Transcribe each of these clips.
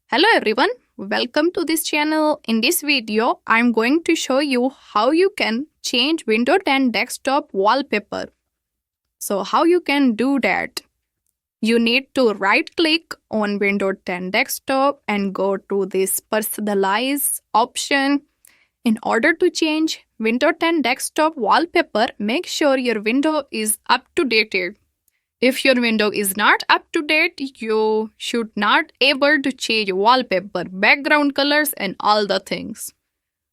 Hello everyone, welcome to this channel. In this video, I'm going to show you how you can change Windows 10 desktop wallpaper. So how you can do that? You need to right click on Windows 10 desktop and go to this Personalize option. In order to change Windows 10 desktop wallpaper, make sure your window is up to date. If your window is not up to date, you should not able to change wallpaper, background colors and all the things.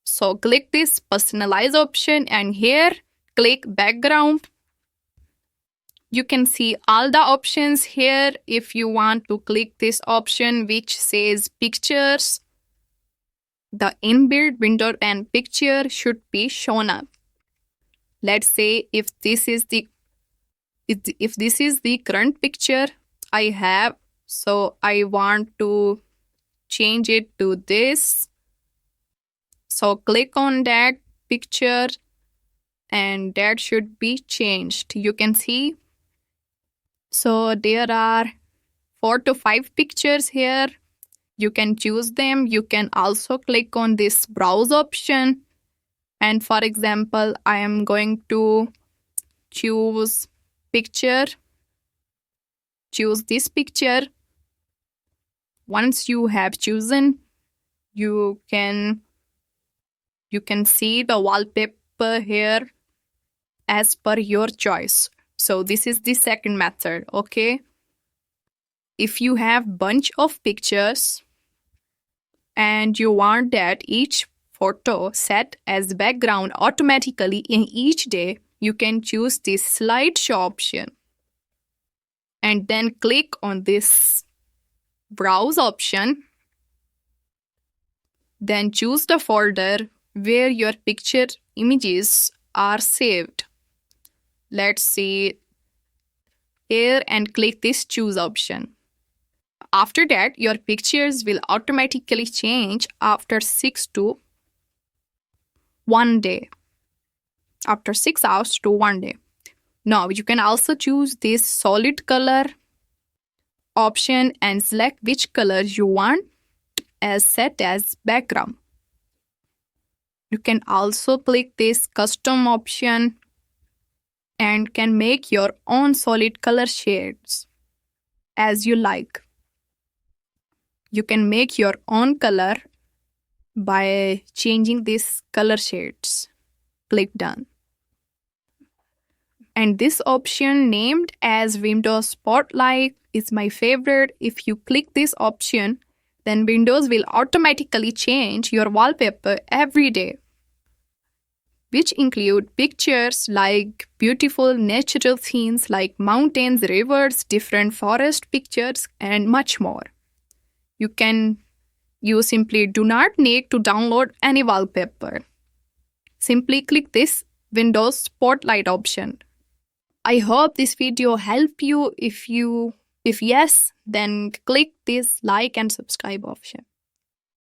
So click this personalize option and here click background. You can see all the options here. If you want to click this option which says pictures, the inbuilt window and picture should be shown up. Let's say if this is the current picture I have, so I want to change it to this. So click on that picture and that should be changed. You can see. So there are 4 to 5 pictures here. You can choose them. You can also click on this browse option. And for example, I am going to choose picture. Choose this picture. Once you have chosen, you can see the wallpaper here as per your choice. So this is the second method, okay? If you have bunch of pictures and you want that each photo set as background automatically in each day, you can choose this slideshow option and then click on this browse option. Then choose the folder where your picture images are saved. Let's see here and click this choose option. After that, your pictures will automatically change after 6 to 1 day. After 6 hours to 1 day. Now you can also choose this solid color option and select which color you want as set as background. You can also click this custom option and can make your own solid color shades as you like. You can make your own color by changing these color shades. Click done. And this option named as Windows Spotlight is my favorite. If you click this option, then Windows will automatically change your wallpaper every day, which include pictures like beautiful natural scenes like mountains, rivers, different forest pictures, and much more. You simply do not need to download any wallpaper. Simply click this Windows Spotlight option. I hope this video helped you. If yes, then click this like and subscribe option.